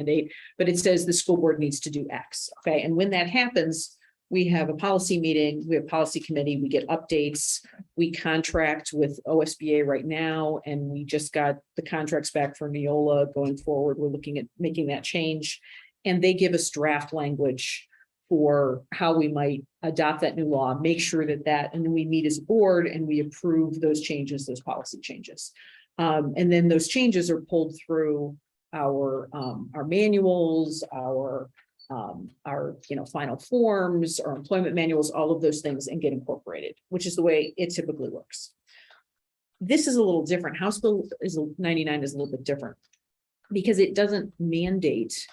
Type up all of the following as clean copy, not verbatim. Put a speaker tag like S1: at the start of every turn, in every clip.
S1: mandate, but it says the school board needs to do X. Okay, and when that happens, we have a policy meeting, we have policy committee, we get updates, we contract with OSBA right now, and we just got the contracts back for Neola going forward. We're looking at making that change. And they give us draft language for how we might adopt that new law, make sure that, and then we meet as a board and we approve those changes, those policy changes. And then those changes are pulled through our manuals, our final forms, our employment manuals, all of those things, and get incorporated, which is the way it typically works. This is a little different. House Bill 99 is a little bit different because it doesn't mandate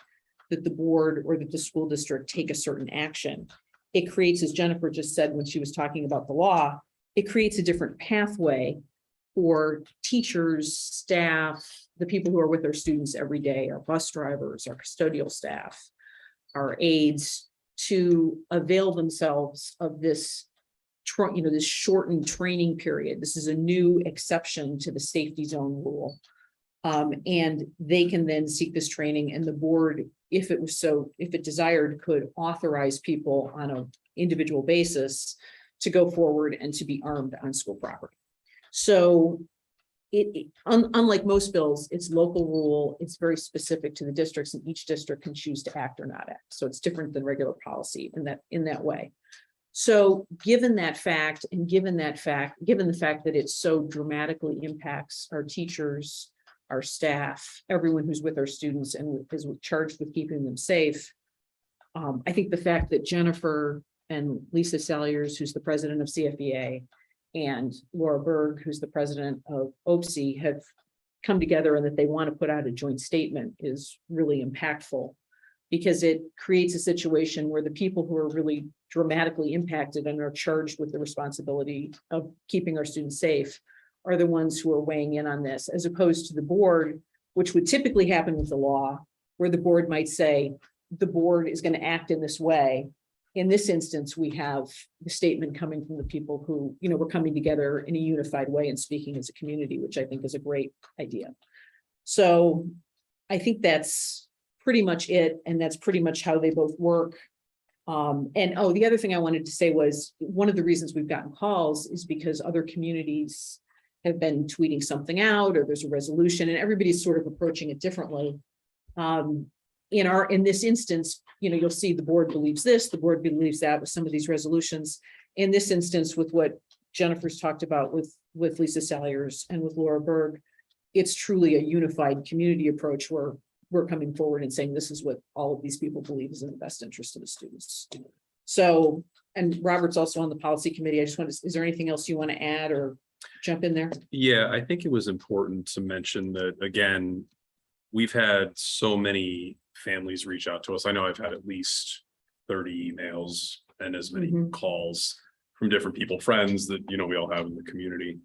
S1: that the board or that the school district take a certain action. It creates, as Jennifer just said when she was talking about the law, it creates a different pathway for teachers, staff, the people who are with their students every day, our bus drivers, our custodial staff, our aides, to avail themselves of this, this shortened training period. This is a new exception to the safety zone rule. And they can then seek this training, and the board, if it desired, could authorize people on an individual basis to go forward and to be armed on school property. So unlike most bills, it's local rule. It's very specific to the districts, and each district can choose to act or not act. So it's different than regular policy in that way. So given the fact that it so dramatically impacts our teachers, our staff, everyone who's with our students and is charged with keeping them safe, I think the fact that Jennifer and Lisa Salyers, who's the president of CFEA, and Laura Berg, who's the president of OPSI, have come together and that they want to put out a joint statement is really impactful, because it creates a situation where the people who are really dramatically impacted and are charged with the responsibility of keeping our students safe are the ones who are weighing in on this, as opposed to the board, which would typically happen with the law, where the board might say, the board is going to act in this way. In this instance, we have the statement coming from the people who, were coming together in a unified way and speaking as a community, which I think is a great idea. So I think that's pretty much it. And that's pretty much how they both work. The other thing I wanted to say was, one of the reasons we've gotten calls is because other communities have been tweeting something out, or there's a resolution, and everybody's sort of approaching it differently. In this instance, you'll see the board believes this, the board believes that with some of these resolutions. In this instance, with what Jennifer's talked about with Lisa Salyers and with Laura Berg, it's truly a unified community approach where we're coming forward and saying, this is what all of these people believe is in the best interest of the students. So, and Robert's also on the policy committee. Is there anything else you want to add or jump in there?
S2: Yeah, I think it was important to mention that, again, we've had so many families reach out to us. I know I've had at least 30 emails and as many calls from different people, friends that, we all have in the community.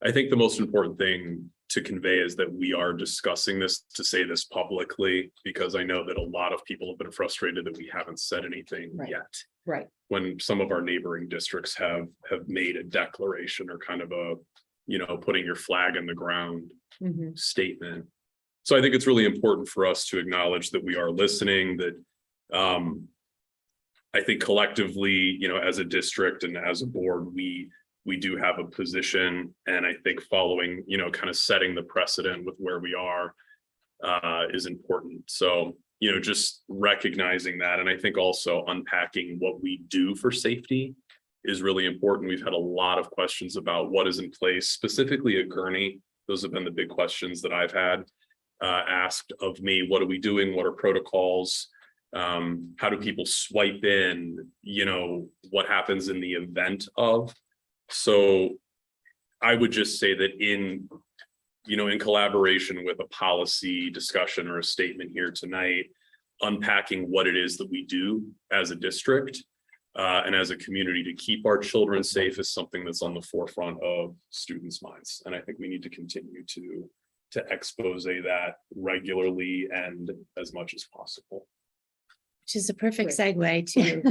S2: I think the most important thing to convey is that we are discussing this, to say this publicly, because I know that a lot of people have been frustrated that we haven't said anything yet.
S1: Right.
S2: When some of our neighboring districts have made a declaration, or kind of a, putting your flag in the ground statement. So I think it's really important for us to acknowledge that we are listening, that I think collectively, as a district and as a board, we do have a position, and I think following, kind of setting the precedent with where we are is important. So, just recognizing that. And I think also unpacking what we do for safety is really important. We've had a lot of questions about what is in place, specifically at Gurney. Those have been the big questions that I've had asked of me. What are we doing? What are protocols? How do people swipe in? What happens in the event of? So I would just say that in collaboration with a policy discussion or a statement here tonight, unpacking what it is that we do as a district and as a community to keep our children safe is something that's on the forefront of students' minds. And I think we need to continue to expose that regularly and as much as possible.
S3: Which is a perfect segue to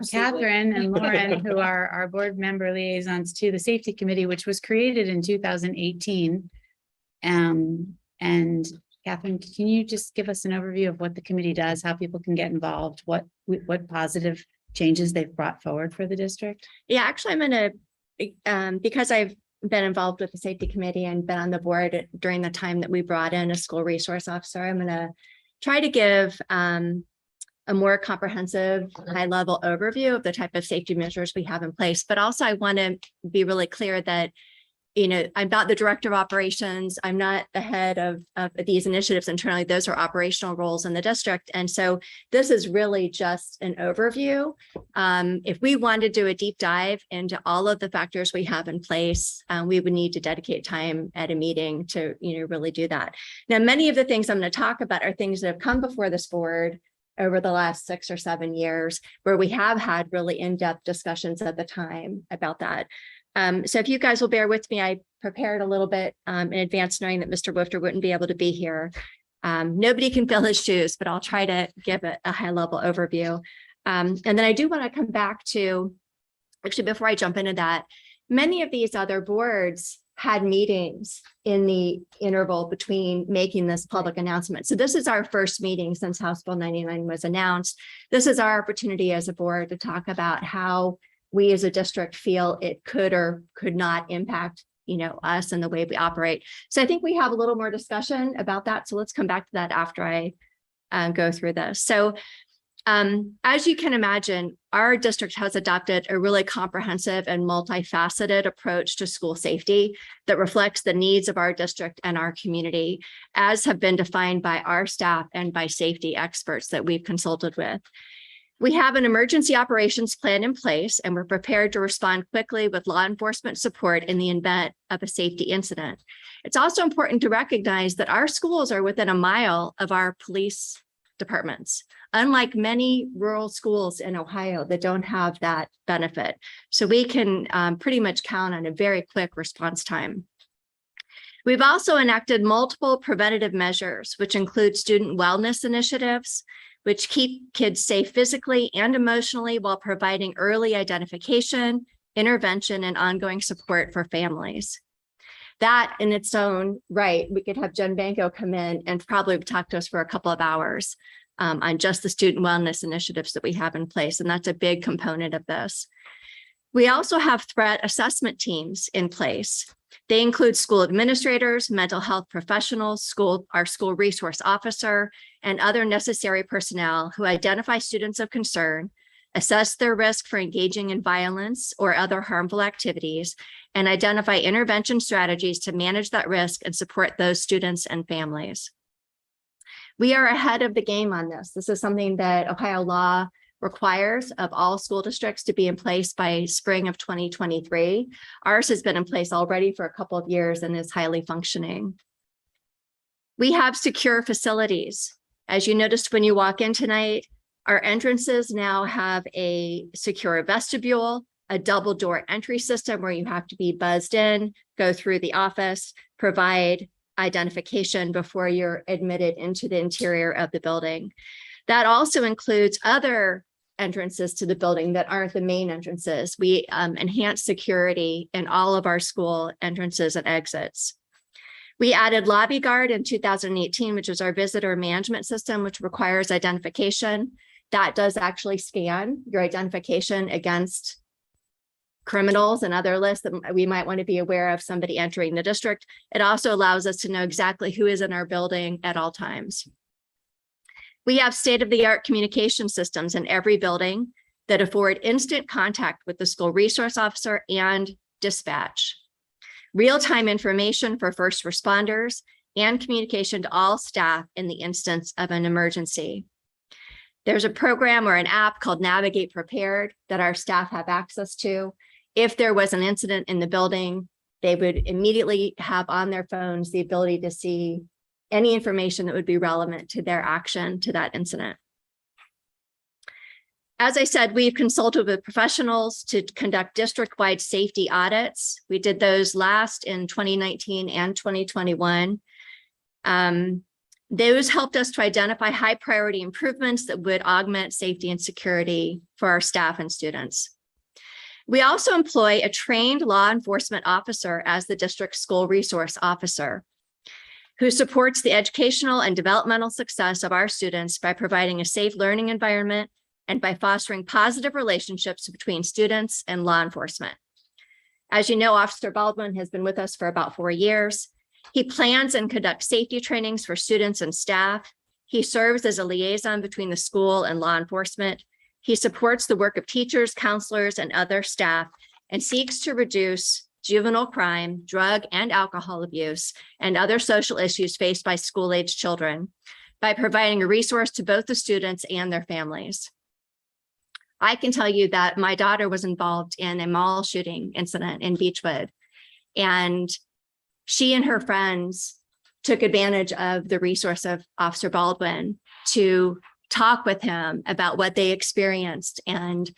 S3: Catherine and Lauren, who are our board member liaisons to the safety committee, which was created in 2018. And Catherine, can you just give us an overview of what the committee does, how people can get involved, what positive changes they've brought forward for the district?
S4: Yeah, actually, I'm going to, because I've been involved with the safety committee and been on the board during the time that we brought in a school resource officer, I'm going to try to give a more comprehensive, high-level overview of the type of safety measures we have in place. But also, I want to be really clear that, you know, I'm not the director of operations. I'm not the head of these initiatives internally. Those are operational roles in the district. And so this is really just an overview. If we wanted to do a deep dive into all of the factors we have in place, we would need to dedicate time at a meeting to, you know, really do that. Now, many of the things I'm going to talk about are things that have come before this board over the last 6 or 7 years, where we have had really in-depth discussions at the time about that. So if you guys will bear with me, I prepared a little bit in advance, knowing that Mr. Woofter wouldn't be able to be here. Nobody can fill his shoes, but I'll try to give a high-level overview. And then I do want to come back to, actually, before I jump into that, many of these other boards had meetings in the interval between making this public announcement. So this is our first meeting since House Bill 99 was announced. This is our opportunity as a board to talk about how we as a district feel it could or could not impact, you know, us and the way we operate. So I think we have a little more discussion about that. So let's come back to that after I go through this. So as you can imagine, our district has adopted a really comprehensive and multifaceted approach to school safety that reflects the needs of our district and our community, as have been defined by our staff and by safety experts that we've consulted with. We have an emergency operations plan in place, and we're prepared to respond quickly with law enforcement support in the event of a safety incident. It's also important to recognize that our schools are within a mile of our police departments, unlike many rural schools in Ohio that don't have that benefit. So we can pretty much count on a very quick response time. We've also enacted multiple preventative measures, which include student wellness initiatives, which keep kids safe physically and emotionally while providing early identification, intervention, and ongoing support for families. That in its own right, we could have Jen Banco come in and probably talk to us for a couple of hours on just the student wellness initiatives that we have in place. And that's a big component of this. We also have threat assessment teams in place. They include school administrators, mental health professionals, our school resource officer, and other necessary personnel who identify students of concern, assess their risk for engaging in violence or other harmful activities, and identify intervention strategies to manage that risk and support those students and families. We are ahead of the game on this. This is something that Ohio law requires of all school districts to be in place by spring of 2023. Ours has been in place already for a couple of years and is highly functioning. We have secure facilities. As you noticed when you walk in tonight, our entrances now have a secure vestibule, a double door entry system where you have to be buzzed in, go through the office, provide identification before you're admitted into the interior of the building. That also includes other entrances to the building that aren't the main entrances. We enhance security in all of our school entrances and exits. We added Lobby Guard in 2018, which is our visitor management system, which requires identification. That does actually scan your identification against criminals and other lists that we might want to be aware of somebody entering the district. It also allows us to know exactly who is in our building at all times. We have state-of-the-art communication systems in every building that afford instant contact with the school resource officer and dispatch, real-time information for first responders, and communication to all staff in the instance of an emergency. There's a program or an app called Navigate Prepared that our staff have access to. If there was an incident in the building, they would immediately have on their phones the ability to see any information that would be relevant to their action to that incident. As I said, we've consulted with professionals to conduct district-wide safety audits. We did those last in 2019 and 2021. Those helped us to identify high priority improvements that would augment safety and security for our staff and students. We also employ a trained law enforcement officer as the district school resource officer, who supports the educational and developmental success of our students by providing a safe learning environment and by fostering positive relationships between students and law enforcement. As you know, Officer Baldwin has been with us for about 4 years. He plans and conducts safety trainings for students and staff. He serves as a liaison between the school and law enforcement. He supports the work of teachers, counselors, and other staff, and seeks to reduce juvenile crime, drug and alcohol abuse, and other social issues faced by school-age children by providing a resource to both the students and their families. I can tell you that my daughter was involved in a mall shooting incident in Beechwood, and she and her friends took advantage of the resource of Officer Baldwin to talk with him about what they experienced and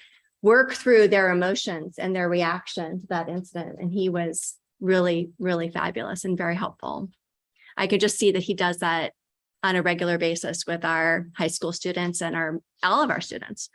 S4: work through their emotions and their reaction to that incident. And he was really, really fabulous and very helpful. I could just see that he does that on a regular basis with our high school students and all of our students.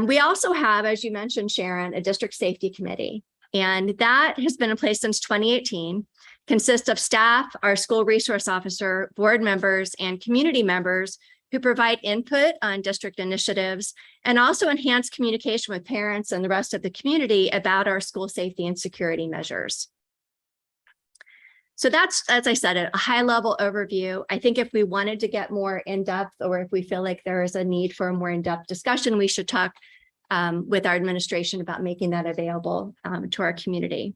S4: We also have, as you mentioned, Sharon, a district safety committee, and that has been in place since 2018, consists of staff, our school resource officer, board members, and community members who provide input on district initiatives and also enhance communication with parents and the rest of the community about our school safety and security measures. So that's, as I said, a high-level overview. I think if we wanted to get more in-depth, or if we feel like there is a need for a more in-depth discussion, we should talk with our administration about making that available to our community.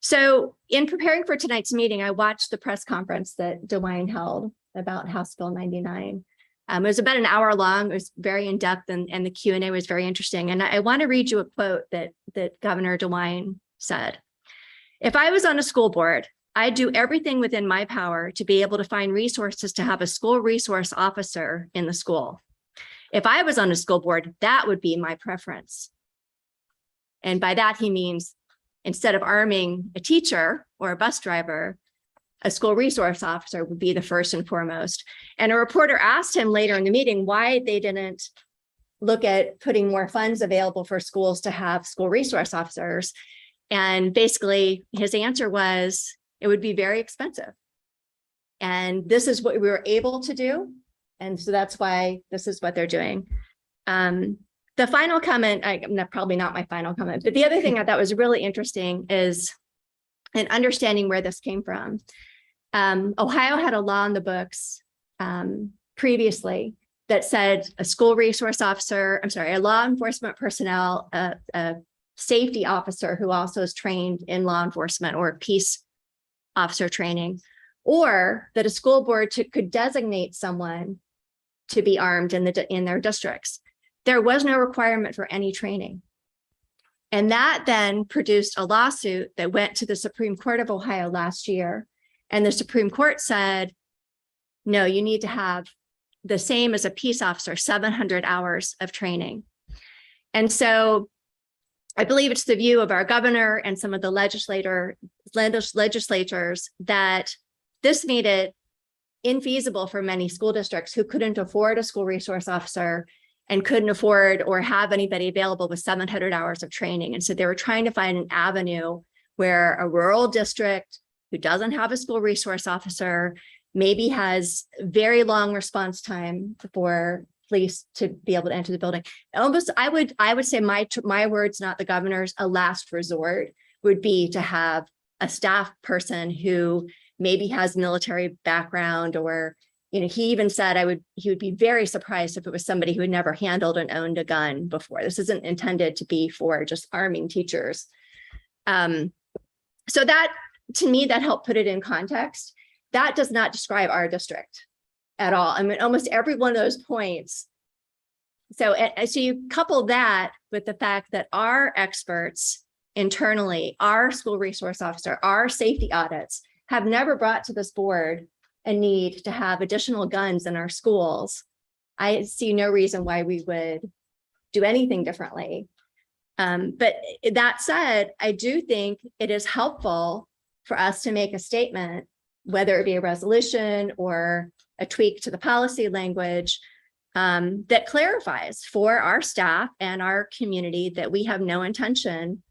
S4: So in preparing for tonight's meeting, I watched the press conference that DeWine held about House Bill 99. It was about an hour long. It was very in-depth, and the Q&A was very interesting. And I want to read you a quote that Governor DeWine said. "If I was on a school board, I'd do everything within my power to be able to find resources to have a school resource officer in the school. If I was on a school board, that would be my preference." And by that, he means instead of arming a teacher or a bus driver, a school resource officer would be the first and foremost. And a reporter asked him later in the meeting why they didn't look at putting more funds available for schools to have school resource officers. And basically his answer was, it would be very expensive. And this is what we were able to do. And so that's why this is what they're doing. The final comment, probably not my final comment, but the other thing I thought was really interesting is in understanding where this came from. Ohio had a law in the books previously that said a school resource officer, a law enforcement personnel, a safety officer who also is trained in law enforcement or peace officer training, or that a school board could designate someone to be armed in their districts. There was no requirement for any training. And that then produced a lawsuit that went to the Supreme Court of Ohio last year. And the Supreme Court said, no, you need to have the same as a peace officer, 700 hours of training. And so I believe it's the view of our governor and some of the legislators that this made it infeasible for many school districts who couldn't afford a school resource officer and couldn't afford or have anybody available with 700 hours of training. And so they were trying to find an avenue where a rural district who doesn't have a school resource officer maybe has very long response time for police to be able to enter the building. Almost, I would say my words, not the governor's, a last resort would be to have a staff person who maybe has military background, or, you know, he even said he would be very surprised if it was somebody who had never handled and owned a gun before. This isn't intended to be for just arming teachers. So that, to me, that helped put it in context. That does not describe our district at all. I mean, almost every one of those points. So you couple that with the fact that our experts internally, our school resource officer, our safety audits have never brought to this board a need to have additional guns in our schools. I see no reason why we would do anything differently. But that said, I do think it is helpful for us to make a statement, whether it be a resolution or a tweak to the policy language, that clarifies for our staff and our community that we have no intention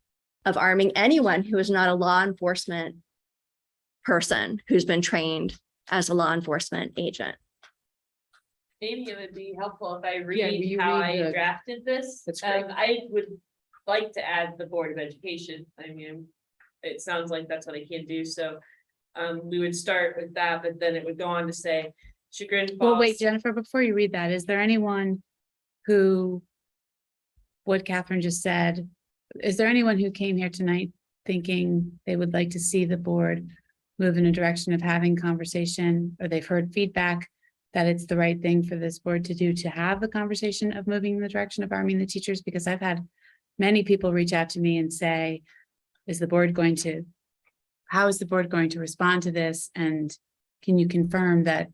S4: of arming anyone who is not a law enforcement person who's been trained as a law enforcement agent.
S5: Maybe it would be helpful if I
S1: will you
S5: read how
S1: read
S5: I
S1: the-
S5: drafted this.
S1: That's great.
S5: I would like to add the Board of Education. I mean, it sounds like that's what I can do, so. We would start with that, but then it would go on to say Chagrin Falls.
S3: Well, wait, Jennifer, before you read that, is there anyone who, what Catherine just said, is there anyone who came here tonight thinking they would like to see the board move in a direction of having conversation, or they've heard feedback that it's the right thing for this board to do, to have the conversation of moving in the direction of arming the teachers? Because I've had many people reach out to me and say, how is the board going to respond to this? And can you confirm that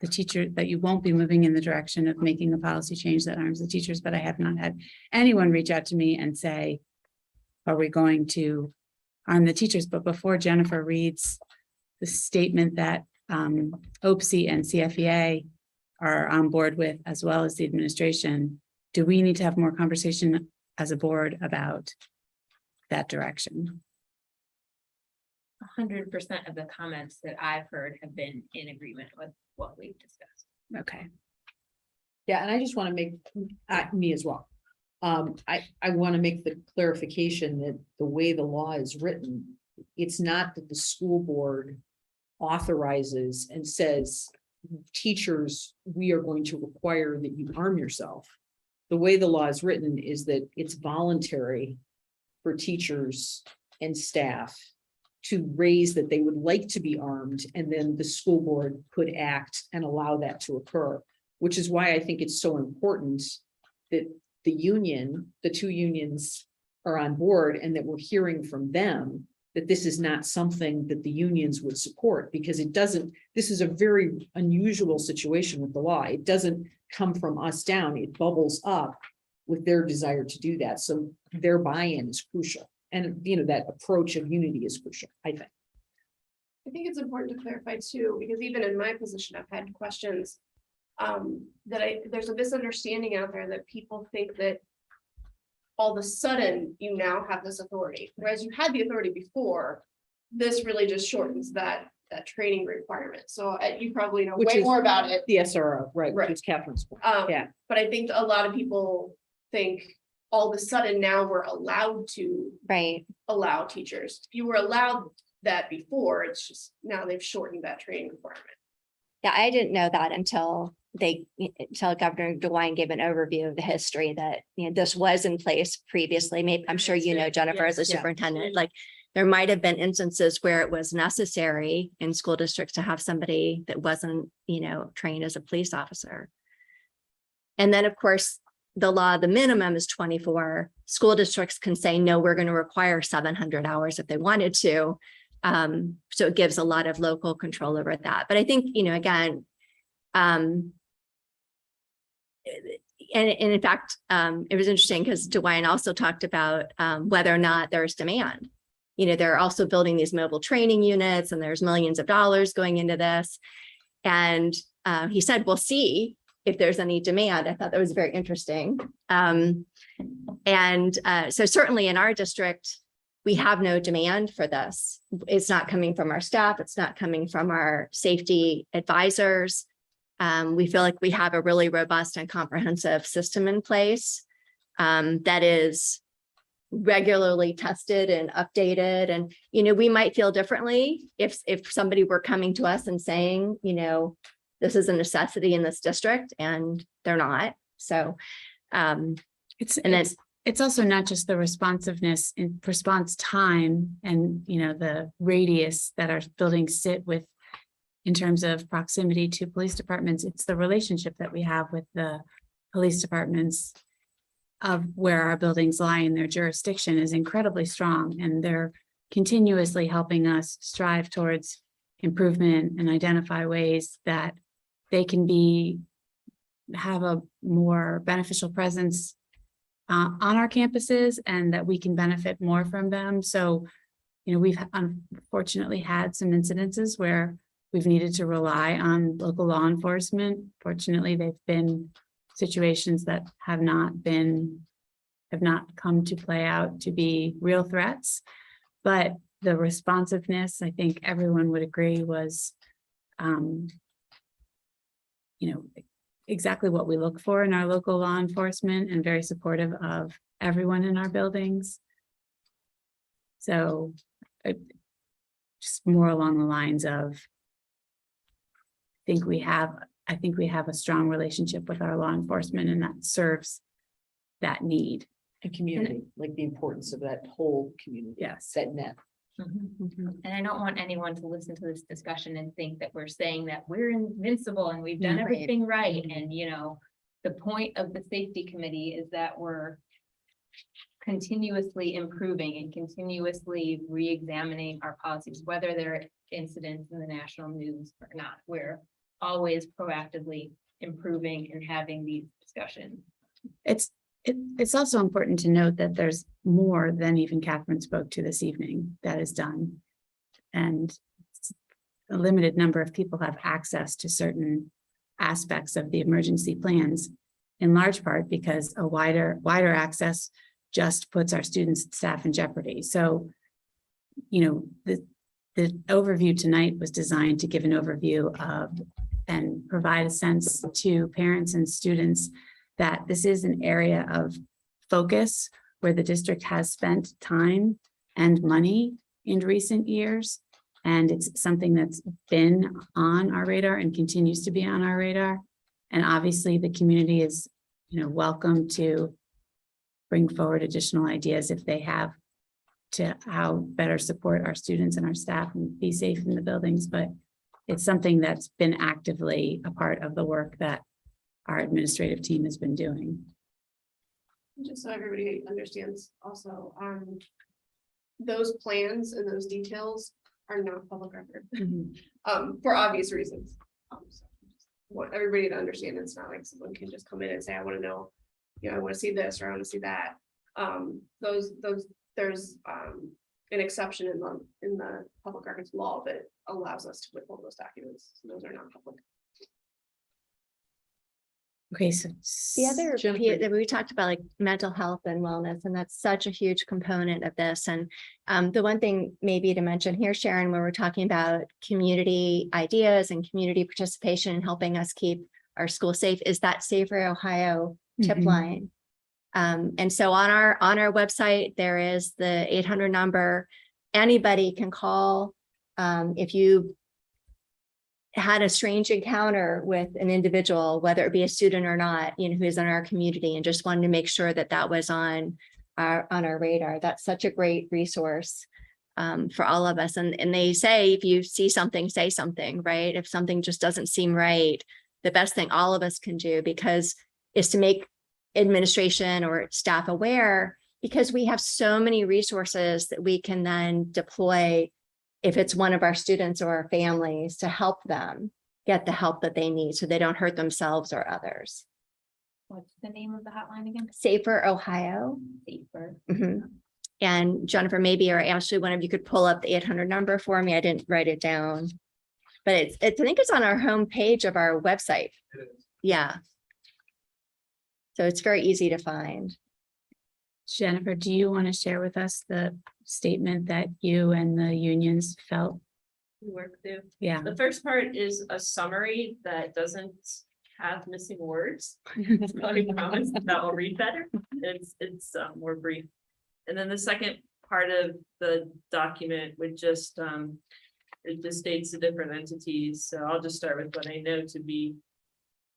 S3: that you won't be moving in the direction of making a policy change that arms the teachers? But I have not had anyone reach out to me and say, are we going to arm the teachers? But before Jennifer reads the statement that OPSI and CFEA are on board with, as well as the administration, do we need to have more conversation as a board about that direction?
S6: 100% of the comments that I've heard have been in agreement with what we've discussed.
S3: Okay.
S1: Yeah, and I just want to make, me as well. I want to make the clarification that the way the law is written, it's not that the school board authorizes and says, teachers, we are going to require that you arm yourself. The way the law is written is that it's voluntary for teachers and staff to raise that they would like to be armed, and then the school board could act and allow that to occur, which is why I think it's so important that the union, the two unions are on board, and that we're hearing from them that this is not something that the unions would support, because it doesn't, this is a very unusual situation with the law. It doesn't come from us down, it bubbles up with their desire to do that. So their buy-in is crucial. And, that approach of unity is crucial, I think.
S7: I think it's important to clarify too, because even in my position, I've had questions. There's a misunderstanding out there that people think that all of a sudden you now have this authority, whereas you had the authority before. This really just shortens that training requirement. So you probably know
S1: Which
S7: way
S1: is
S7: more about it.
S1: The SRO, right,
S7: Right.
S1: it's Catherine's point. Yeah.
S7: But I think a lot of people think all of a sudden now we're allowed to
S4: Right.
S7: allow teachers. If you were allowed that before, it's just now they've shortened that training requirement.
S4: Yeah, I didn't know that until Governor DeWine gave an overview of the history that, this was in place previously. Maybe, I'm sure you know, Jennifer, as a
S1: Yes, yeah.
S4: superintendent, like there might have been instances where it was necessary in school districts to have somebody that wasn't, trained as a police officer. And then, of course, the law, the minimum is 24. School districts can say, no, we're going to require 700 hours if they wanted to. So it gives a lot of local control over that. But I think, again, and in fact, it was interesting because DeWine also talked about whether or not there's demand. They're also building these mobile training units, and there's millions of dollars going into this. And he said, we'll see if there's any demand. I thought that was very interesting. So certainly in our district, we have no demand for this. It's not coming from our staff. It's not coming from our safety advisors. We feel like we have a really robust and comprehensive system in place that is regularly tested and updated. And, we might feel differently if somebody were coming to us and saying, this is a necessity in this district, and they're not. So,
S3: It's also not just the responsiveness in response time and, the radius that our buildings sit with in terms of proximity to police departments. It's the relationship that we have with the police departments of where our buildings lie in their jurisdiction is incredibly strong, and they're continuously helping us strive towards improvement and identify ways that they can have a more beneficial presence on our campuses, and that we can benefit more from them. So, we've unfortunately had some incidences where we've needed to rely on local law enforcement. Fortunately, they've been situations that have not come to play out to be real threats. But the responsiveness, I think everyone would agree was, you know, exactly what we look for in our local law enforcement and very supportive of everyone in our buildings. So just more along the lines of, I think we have a strong relationship with our law enforcement, and that serves that need.
S1: And community, like the importance of that whole community.
S3: Yes.
S1: That net.
S6: And I don't want anyone to listen to this discussion and think that we're saying that we're invincible and we've done
S3: Yeah.
S6: everything right. And, you know, the point of the safety committee is that we're continuously improving and continuously re-examining our policies, whether they're incidents in the national news or not. We're always proactively improving and having these discussions.
S3: It's also important to note that there's more than even Catherine spoke to this evening that is done. And a limited number of people have access to certain aspects of the emergency plans, in large part because a wider access just puts our students and staff in jeopardy. So, you know, the overview tonight was designed to give an overview of and provide a sense to parents and students that this is an area of focus where the district has spent time and money in recent years. And it's something that's been on our radar and continues to be on our radar. And obviously the community is, you know, welcome to bring forward additional ideas if they have to how better support our students and our staff and be safe in the buildings. But it's something that's been actively a part of the work that our administrative team has been doing.
S7: Just so everybody understands also, those plans and those details are not public record, for obvious reasons. So just want everybody to understand, it's not like someone can just come in and say, I want to know, you know, I want to see this, or I want to see that. There's an exception in the public records law that allows us to withhold those documents. So those are not public.
S3: Okay, so
S4: The other
S1: Jennifer.
S4: piece that we talked about, like mental health and wellness, and that's such a huge component of this. And the one thing maybe to mention here, Sharon, when we're talking about community ideas and community participation and helping us keep our school safe, is that Safer Ohio tip
S3: Mhm.
S4: line. And so on our website, there is the 800 number. Anybody can call if you had a strange encounter with an individual, whether it be a student or not, you know, who is in our community, and just wanted to make sure that that was on our radar. That's such a great resource for all of us. And they say, if you see something, say something, right? If something just doesn't seem right, the best thing all of us can do is to make administration or staff aware, because we have so many resources that we can then deploy if it's one of our students or our families, to help them get the help that they need so they don't hurt themselves or others.
S6: What's the name of the hotline again?
S4: Safer Ohio.
S6: Safer.
S4: Mhm. And Jennifer, maybe, or Ashley, one of you could pull up the 800 number for me. I didn't write it down. But I think it's on our homepage of our website. Yeah. So it's very easy to find.
S3: Jennifer, do you want to share with us the statement that you and the unions felt?
S5: Work through.
S3: Yeah.
S5: The first part is a summary that doesn't have missing words. I promise that will read better. It's more brief. And then the second part of the document would just it just states the different entities. So I'll just start with what I know to be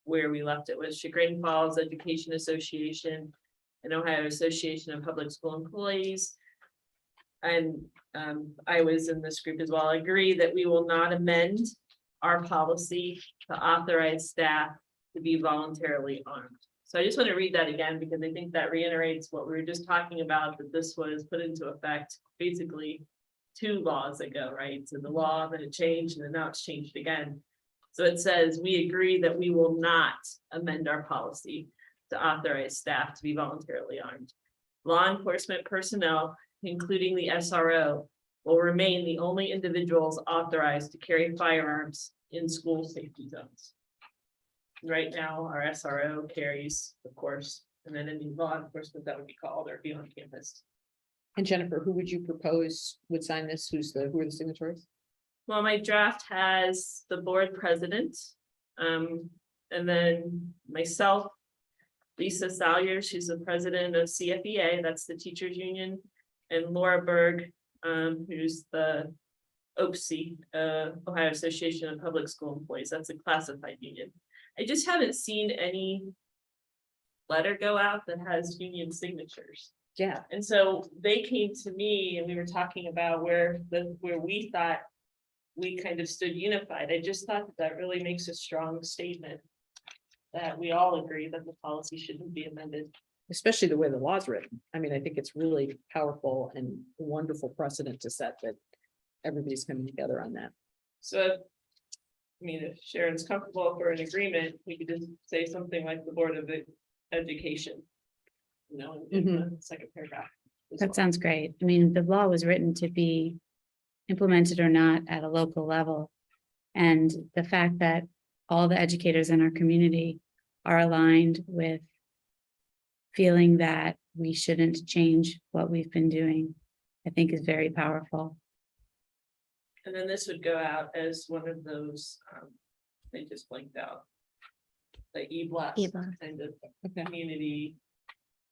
S5: where we left it, was Chagrin Falls Education Association and Ohio Association of Public School Employees. And I was in this group as well. I agree that we will not amend our policy to authorize staff to be voluntarily armed. So I just want to read that again, because I think that reiterates what we were just talking about, that this was put into effect basically 2 laws ago, right? So the law, then it changed, and then now it's changed again. So it says, we agree that we will not amend our policy to authorize staff to be voluntarily armed. Law enforcement personnel, including the SRO, will remain the only individuals authorized to carry firearms in school safety zones. Right now, our SRO carries, of course, and then any law enforcement that would be called or be on campus.
S1: And Jennifer, who would you propose would sign this? Who are the signatories?
S5: Well, my draft has the board president, and then myself, Lisa Salyers, she's the president of CFEA, that's the teachers union, and Laura Berg, who's the OPSE, Ohio Association of Public School Employees, that's a classified union. I just haven't seen any letter go out that has union signatures.
S1: Yeah,
S5: And so they came to me and we were talking about where we thought we kind of stood unified. I just thought that really makes a strong statement that we all agree that the policy shouldn't be amended.
S1: especially the way the law's written. I mean, I think it's really powerful and a wonderful precedent to set that everybody's coming together on that.
S5: So, I mean, if Sharon's comfortable for an agreement, we could just say something like the Board of Education. You know, in the second paragraph. as
S3: That
S5: well.
S3: sounds great. I mean, the law was written to be implemented or not at a local level. And the fact that all the educators in our community are aligned with feeling that we shouldn't change what we've been doing, I think is very powerful.
S5: And then this would go out as one of those, they just blanked out. The e-blast
S4: E-blast.
S5: kind of
S1: Okay.
S5: community,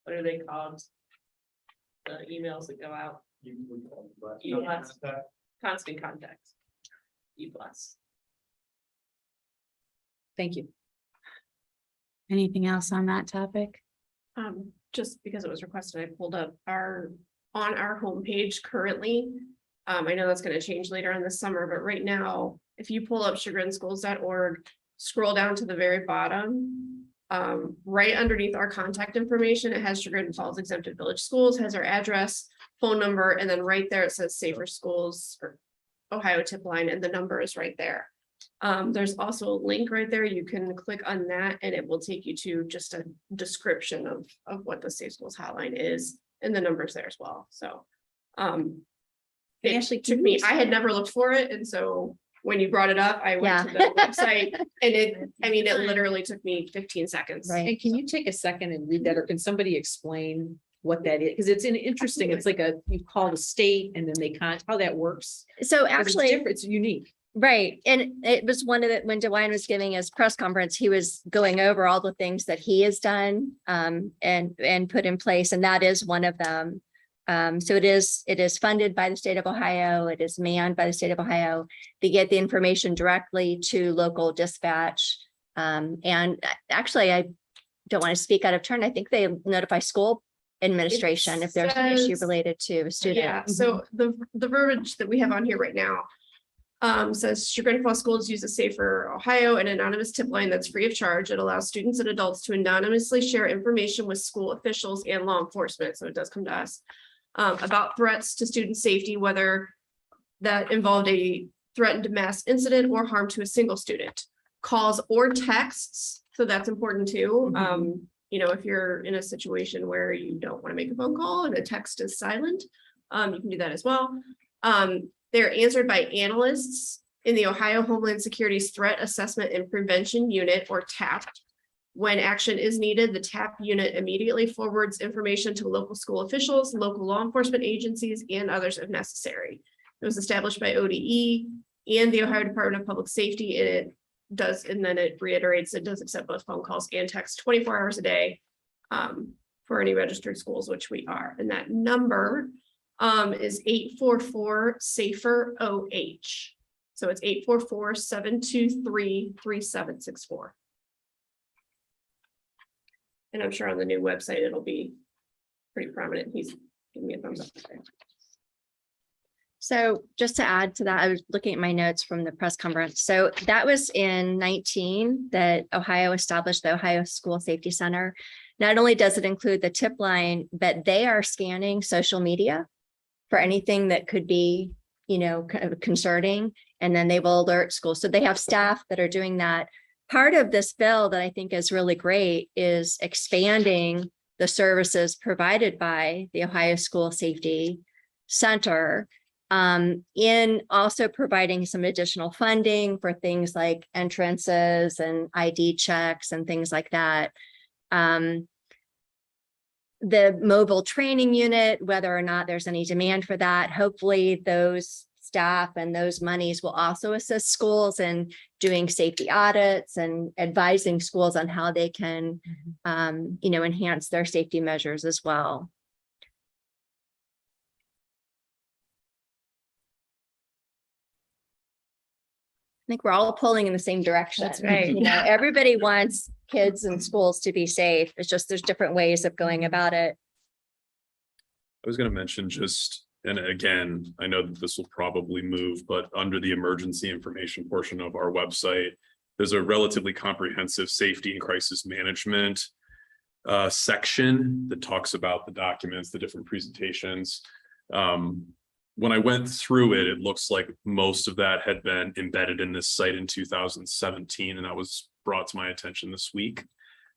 S5: what are they called? The emails that go out, e-blast, constant contact. E-blast.
S1: Thank you.
S3: Anything else on that topic?
S7: Just because it was requested, I pulled up on our homepage currently. I know that's gonna change later in the summer, but right now, if you pull up chagrinschools.org, scroll down to the very bottom. Right underneath our contact information, it has Chagrin Falls Exempted Village Schools, has our address, phone number, and then right there it says Safer Schools or Ohio tip line, and the number is right there. There's also a link right there. You can click on that and it will take you to just a description of what the Safe Schools Hotline is, and the numbers there as well. So, it
S1: Ashley,
S7: took
S1: can
S7: me,
S1: you-
S7: I had never looked for it, and so when you brought it up, I
S4: Yeah.
S7: went to the website, and it literally took me 15 seconds.
S4: Right.
S1: And can you take a second and read that, or can somebody explain what that is? Because it's interesting, it's like you call the state and then how that works.
S4: So
S1: 'Cause it's
S4: actually,
S1: different, it's unique.
S4: right, and it was one of the, when DeWine was giving his press conference, he was going over all the things that he has done and put in place, and that is one of them. So it is funded by the state of Ohio. It is manned by the state of Ohio. They get the information directly to local dispatch. And actually, I don't want to speak out of turn. I think they notify school administration if there's an issue
S7: says-
S4: related to a student.
S7: Yeah, so the verbiage that we have on here right now. Says Chagrin Falls Schools use a Safer Ohio, an anonymous tip line that's free of charge. It allows students and adults to anonymously share information with school officials and law enforcement, so it does come to us. About threats to student safety, whether that involved a threatened mass incident or harm to a single student. Calls or texts, so that's important too. You know, if you're in a situation where you don't want to make a phone call and a text is silent, you can do that as well. They're answered by analysts in the Ohio Homeland Security's Threat Assessment and Prevention Unit, or TAP. When action is needed, the TAP unit immediately forwards information to local school officials, local law enforcement agencies, and others if necessary. It was established by ODE and the Ohio Department of Public Safety. It does, and then it reiterates, it does accept both phone calls and text 24 hours a day for any registered schools, which we are. And that number is 844-SAFER-OH. So it's 844-723-3764. And I'm sure on the new website, it'll be pretty prominent. He's giving me a thumbs up there.
S4: So just to add to that, I was looking at my notes from the press conference. So that was in 19 that Ohio established the Ohio School Safety Center. Not only does it include the tip line, but they are scanning social media for anything that could be, you know, kind of concerning, and then they will alert schools. So they have staff that are doing that. Part of this bill that I think is really great is expanding the services provided by the Ohio School Safety Center, in also providing some additional funding for things like entrances and ID checks and things like that. the mobile training unit, whether or not there's any demand for that. Hopefully those staff and those monies will also assist schools in doing safety audits and advising schools on how they can, enhance their safety measures as well. I think we're all pulling in the same direction.
S3: That's right.
S4: Everybody wants kids and schools to be safe. It's just there's different ways of going about it.
S2: I was gonna mention just, and again, I know that this will probably move, but under the emergency information portion of our website, there's a relatively comprehensive safety and crisis management section that talks about the documents, the different presentations. When I went through it, it looks like most of that had been embedded in this site in 2017, and that was brought to my attention this week.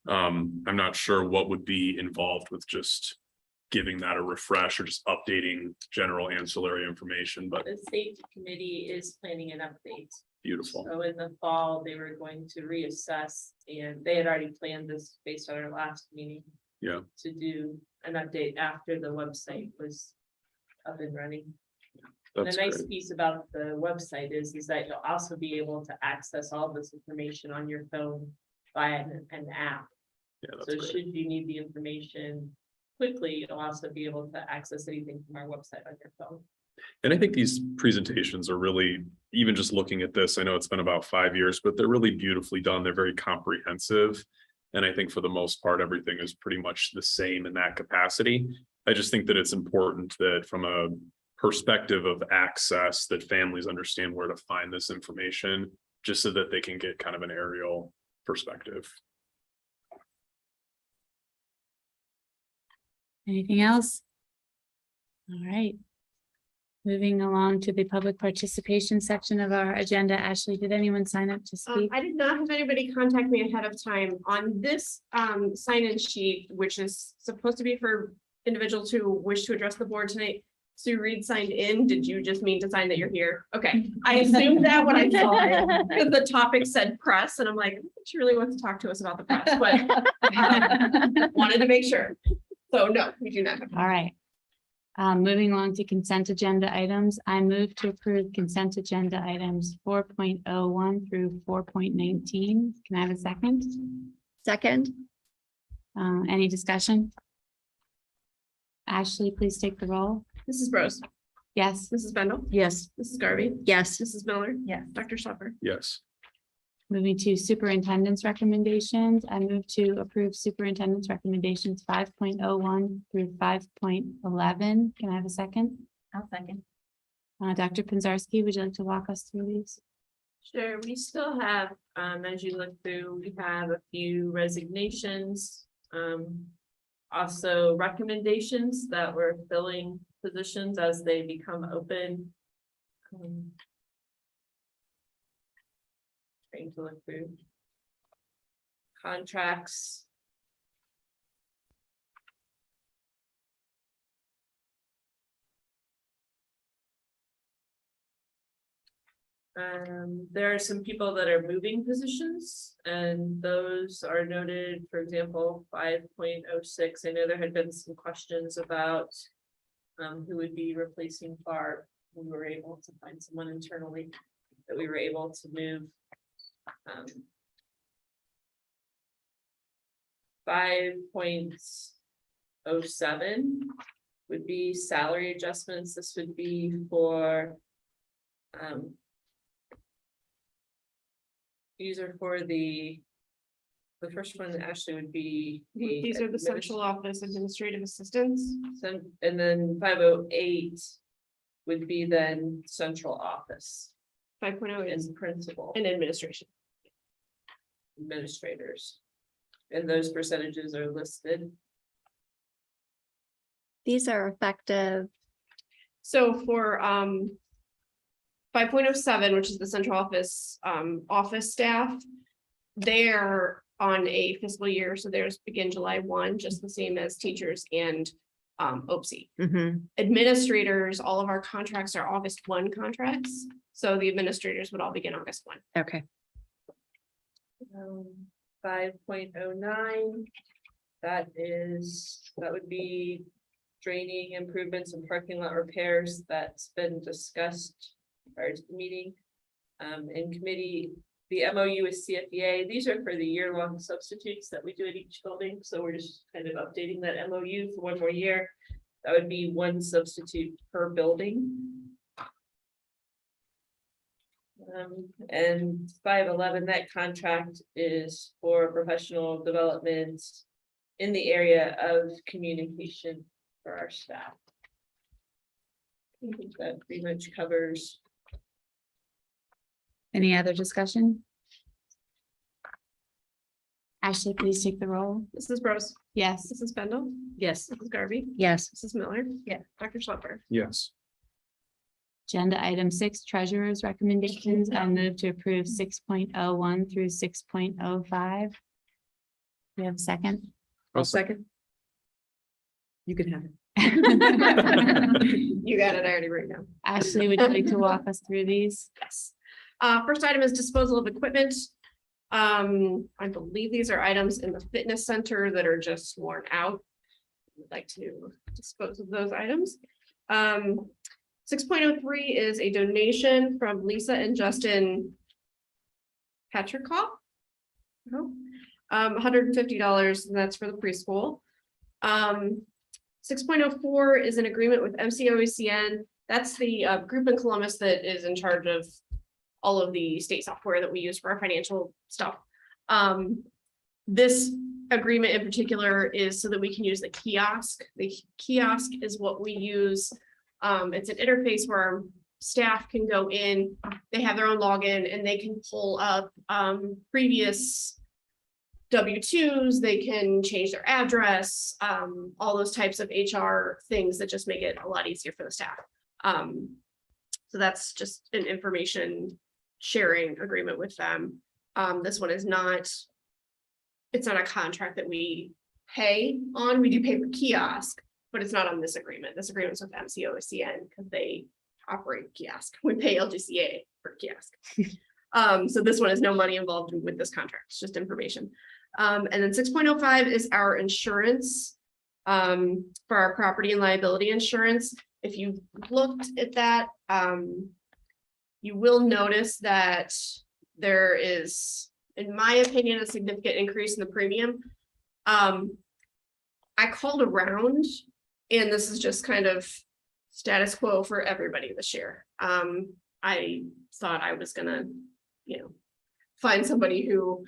S2: I'm not sure what would be involved with just giving that a refresh or just updating general ancillary information, but
S5: The safety committee is planning an update.
S2: beautiful.
S5: So in the fall, they were going to reassess, and they had already planned this based on our last meeting.
S2: Yeah.
S5: To do an update after the website was up and running. And
S2: That's
S5: the nice
S2: great.
S5: piece about the website is that you'll also be able to access all this information on your phone via an app.
S2: Yeah,
S5: So
S2: that's great.
S5: should you need the information quickly, you'll also be able to access anything from our website on your phone.
S2: And I think these presentations are really, even just looking at this, I know it's been about 5 years, but they're really beautifully done. They're very comprehensive. And I think for the most part, everything is pretty much the same in that capacity. I just think that it's important that from a perspective of access, that families understand where to find this information, just so that they can get kind of an aerial perspective.
S3: Anything else? All right. Moving along to the public participation section of our agenda. Ashley, did anyone sign up to speak?
S7: I did not have anybody contact me ahead of time on this sign-in sheet, which is supposed to be for individuals who wish to address the board tonight. Sue Reed signed in. Did you just mean to sign that you're here? Okay, I assumed that when I saw it, because the topic said press, and I'm like, I don't think she really wants to talk to us about the press, but wanted to make sure. So no, we do not have.
S3: All right. Moving along to consent agenda items, I move to approve consent agenda items 4.01 through 4.19. Can I have a second?
S4: Second,
S3: Any discussion? Ashley, please take the roll.
S7: Mrs. Bros,
S3: Yes.
S7: Mrs. Bendel,
S3: Yes.
S7: Mrs. Garvey,
S4: yes.
S7: Mrs. Miller.
S3: Yes.
S7: Dr. Schlepper.
S2: Yes.
S3: Moving to superintendent's recommendations, I move to approve superintendent's recommendations 5.01 through 5.11. Can I have a second?
S6: I'll second.
S3: Dr. Pinzarski, would you like to walk us through these?
S5: Sure, we still have, as you look through, we have a few resignations. Also recommendations that we're filling positions as they become open. Trying to look through. Contracts. There are some people that are moving positions, and those are noted, for example, 5.06. I know there had been some questions about who would be replacing Barb. We were able to find someone internally that we were able to move. 5.07 would be salary adjustments. This would be for these are for the first one actually would be.
S7: These are the central office administrative assistants.
S5: And then 508 would be then central office
S7: 5.0 is
S5: and principal
S7: in administration.
S5: administrators. And those percentages are listed.
S4: These are effective.
S7: So for 5.07, which is the central office office staff, they're on a fiscal year, so theirs begin July 1, just the same as teachers and OPSI.
S4: Mhm.
S7: Administrators, all of our contracts are August 1 contracts, so the administrators would all begin August 1.
S4: Okay.
S5: 5.09 That would be draining improvements and parking lot repairs that's been discussed prior to the meeting. In committee, the MOU with CFEA, these are for the year-long substitutes that we do at each building, so we're just kind of updating that MOU for one more year. That would be one substitute per building. And 511, that contract is for professional development in the area of communication for our staff. I think that pretty much covers.
S3: Any other discussion? Ashley, please take the roll.
S7: Mrs. Bros,
S3: Yes.
S7: Mrs. Bendel,
S1: Yes.
S7: Mrs. Garvey,
S4: Yes.
S7: Mrs. Miller. Yeah. Dr. Schlepper.
S2: Yes.
S3: Agenda item 6, treasurer's recommendations. I'll move to approve 6.01 through 6.05. We have a second.
S1: I'll second. You can have it.
S7: You got it, I already wrote it down.
S3: Ashley, would you like to walk us through these?
S7: Yes. First item is disposal of equipment. I believe these are items in the fitness center that are just worn out. Would like to dispose of those items. 6.03 is a donation from Lisa and Justin Patricoff. $150, and that's for the preschool. 6.04 is an agreement with MCOECN. That's the group in Columbus that is in charge of all of the state software that we use for our financial stuff. This agreement in particular is so that we can use the kiosk. The kiosk is what we use. It's an interface where our staff can go in, they have their own login, and they can pull up previous W-2s, they can change their address, all those types of HR things that just make it a lot easier for the staff. So that's just an information sharing agreement with them. This one is not, it's not a contract that we pay on. We do pay for kiosk, but it's not on this agreement. This agreement is with MCOECN because they operate kiosk. We pay LGCA for kiosk. So this one has no money involved with this contract. It's just information. And then 6.05 is our insurance for our property and liability insurance. If you've looked at that, you will notice that there is, in my opinion, a significant increase in the premium. I called around, and this is just kind of status quo for everybody this year. I thought I was gonna, find somebody who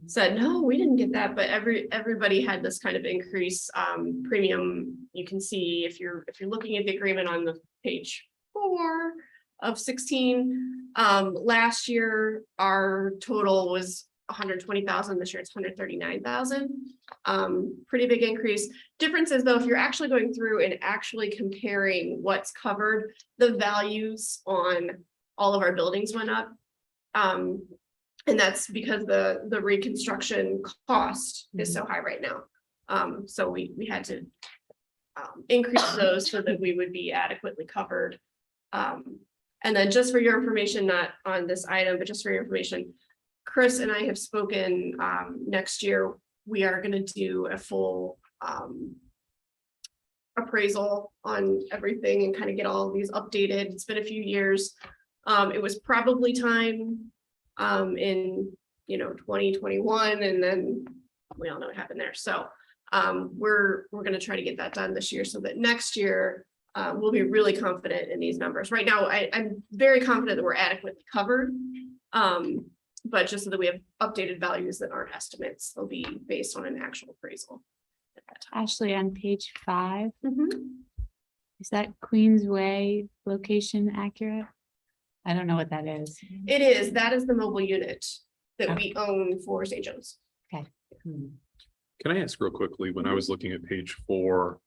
S7: said, no, we didn't get that, but everybody had this kind of increase premium. You can see if you're looking at the agreement on the page 4 of 16. Last year, our total was 120,000. This year it's 139,000. Pretty big increase. Difference is though, if you're actually going through and actually comparing what's covered, the values on all of our buildings went up. And that's because the reconstruction cost is so high right now. So we had to increase those so that we would be adequately covered. And then just for your information, not on this item, but just for your information, Chris and I have spoken, next year, we are going to do a full appraisal on everything and kind of get all of these updated. It's been a few years. It was probably time in 2021, and then we all know what happened there. So we're going to try to get that done this year so that next year we'll be really confident in these numbers. Right now, I'm very confident that we're adequately covered. But just so that we have updated values that aren't estimates, they'll be based on an actual appraisal at that time.
S3: Ashley, on page 5, is that Queensway location accurate? I don't know what that is.
S7: It is, that is the mobile unit that we own for St. Joe's.
S2: Can I ask real quickly, when I was looking at page 4,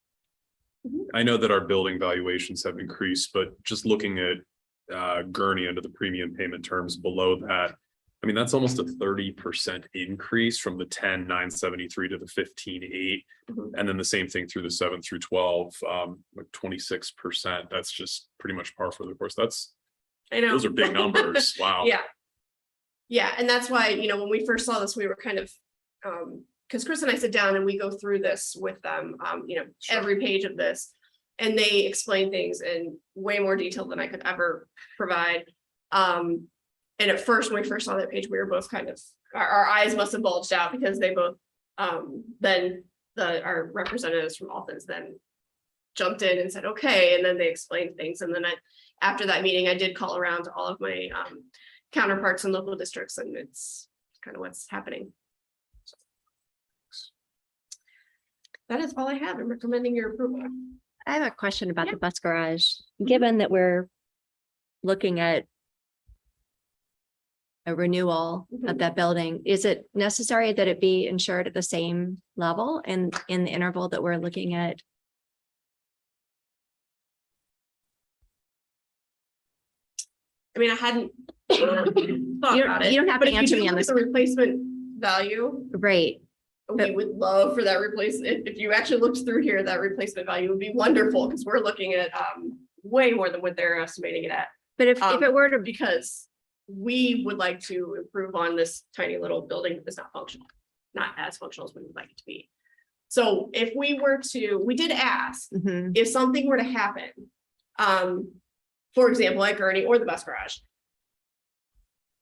S2: I know that our building valuations have increased, but just looking at Gurney under the premium payment terms below that, I mean, that's almost a 30% increase from the 10,973 to the 15,800. And then the same thing through the 7 through 12, like 26%. That's just pretty much par for the course.
S7: I know.
S2: Those are big numbers. Wow.
S7: Yeah. Yeah, and that's why, when we first saw this, we were kind of because Chris and I sit down and we go through this with them, every page of this. And they explain things in way more detail than I could ever provide. And at first, when we first saw that page, we were both kind of, our eyes must have bulged out because they both, then our representatives from Althans then jumped in and said, okay, and then they explained things. And then after that meeting, I did call around to all of my counterparts in local districts, and it's kind of what's happening. That is all I have. I'm recommending your approval.
S4: I have a question about
S7: Yeah.
S4: the bus garage. Given that we're looking at a renewal of
S7: Mhm.
S4: that building, is it necessary that it be insured at the same level and in the interval that we're looking at?
S7: I mean, I hadn't thought about it.
S4: you don't have
S7: but
S4: to
S7: if you
S4: answer
S7: do
S4: me on
S7: look at
S4: this.
S7: The replacement value,
S4: Right,
S7: we
S4: But-
S7: would love for that if you actually looked through here, that replacement value would be wonderful, because we're looking at way more than what they're estimating it at.
S4: but if it were to,
S7: Because we would like to improve on this tiny little building that's not functional, not as functional as we would like it to be. So if we were to, we did ask,
S4: Mhm,
S7: if something were to happen, for example, like Gurney or the bus garage,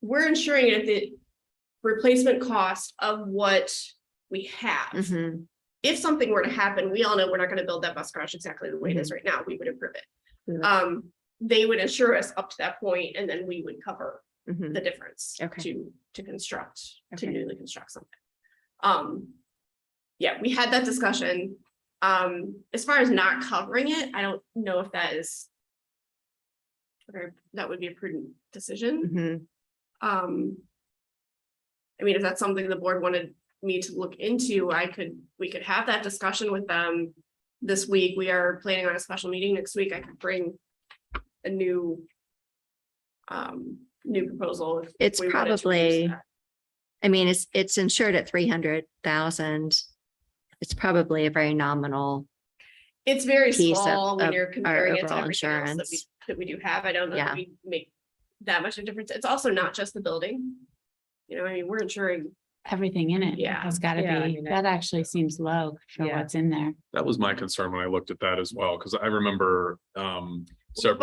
S7: we're ensuring it at the replacement cost of what we have.
S4: mhm,
S7: If something were to happen, we all know we're not gonna build that bus garage exactly the way it is right now. We would improve it.
S4: Mhm.
S7: They would insure us up to that point, and then we would cover
S4: mhm.
S7: the difference
S4: Okay.
S7: to construct, to
S4: Okay.
S7: newly construct something. Yeah, we had that discussion. As far as not covering it, I don't know if that is that would be a prudent decision.
S4: Mhm.
S7: I mean, if that's something the board wanted me to look into, we could have that discussion with them this week. We are planning on a special meeting next week. I could bring a new proposal. if
S4: It's
S7: we wanted to use
S4: probably,
S7: that.
S4: I mean, it's insured at 300,000. It's probably a very nominal.
S7: It's very
S4: piece of-
S7: small when
S4: of
S7: you're
S4: our
S7: comparing it to
S4: overall
S7: everything else
S4: insurance.
S7: that we do have. I don't know
S4: Yeah.
S7: that we make that much of a difference. It's also not just the building. I mean, we're insuring,
S3: Everything in it
S7: Yeah.
S3: has gotta
S1: Yeah, I
S3: be,
S1: mean,
S3: that actually seems low for
S1: Yeah.
S3: what's in there.
S2: That was my concern when I looked at that as well, because I remember
S7: the
S2: several,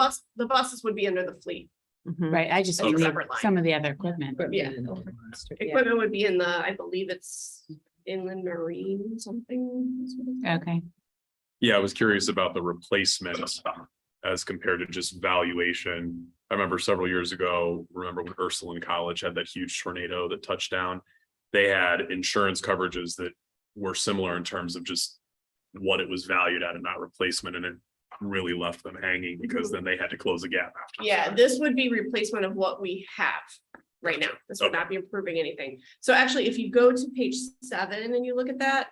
S7: buses would be under the fleet.
S4: Mhm.
S3: Right, I just
S7: That's a
S3: mean
S7: separate line.
S3: some of the other equipment.
S7: Yeah.
S1: Yeah.
S7: Equipment would be in the, I believe it's inland marine something.
S3: Okay,
S2: yeah, I was curious about the replacement as compared to just valuation. I remember several years ago, remember when Ursuline College had that huge tornado that touched down? They had insurance coverages that were similar in terms of just what it was valued at and not replacement, and it really left them hanging because then they had to close the gap after.
S7: Yeah, this would be replacement of what we have right now. This would not be improving anything. So actually, if you go to page 7 and you look at that,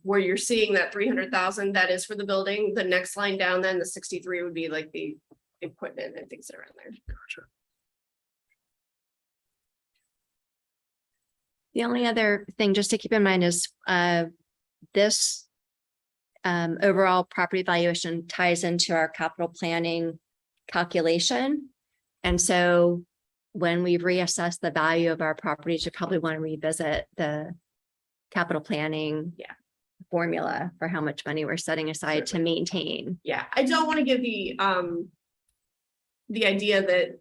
S7: where you're seeing that 300,000, that is for the building. The next line down, then the 63 would be like the equipment and things that are in there.
S2: Gotcha.
S4: The only other thing just to keep in mind is this overall property valuation ties into our capital planning calculation. And so when we reassess the value of our properties, you probably want to revisit the capital planning formula for how much money we're setting aside to maintain.
S7: Yeah, I don't want to give the idea that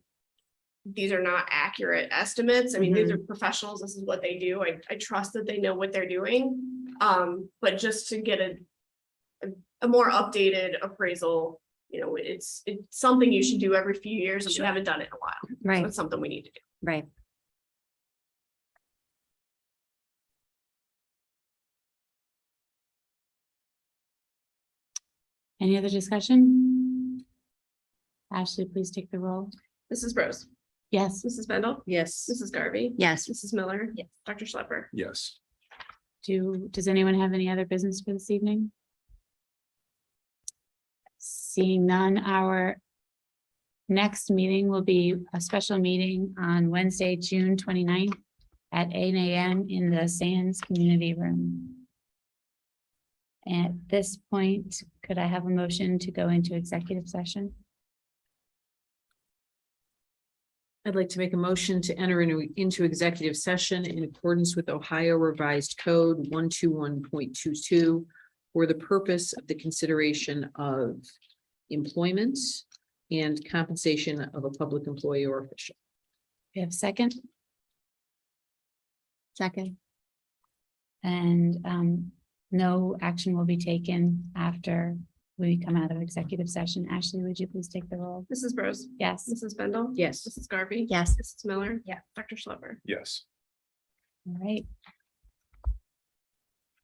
S7: these are not accurate estimates. I mean, these are professionals. This is what they do. I trust that they know what they're doing. But just to get a more updated appraisal, it's something you should do every few years, and we haven't done it in a while. So
S4: Right,
S7: it's something we need to do.
S4: right.
S3: any other discussion? Ashley, please take the roll.
S7: Mrs. Bros,
S3: Yes,
S7: Mrs. Bendel,
S1: Yes.
S7: Mrs. Garvey,
S4: Yes,
S7: Mrs. Miller.
S6: Yes.
S7: Dr. Schlepper.
S2: Yes.
S3: does anyone have any other business for this evening? Seeing none, our next meeting will be a special meeting on Wednesday, June 29th at 8 a.m. in the Sands Community Room. At this point, could I have a motion to go into executive session?
S1: I'd like to make a motion to enter into executive session in accordance with Ohio Revised Code 121.22 for the purpose of the consideration of employment and compensation of a public employee or official.
S3: We have a second,
S4: Second,
S3: and no action will be taken after we come out of executive session. Ashley, would you please take the roll?
S7: Mrs. Rose,
S3: Yes.
S7: Mrs. Bendel.
S1: Yes.
S7: Mrs. Garvey.
S4: yes.
S7: Mrs. Miller.
S6: Yeah.
S7: Dr. Schlepper.
S2: Yes.
S3: All right.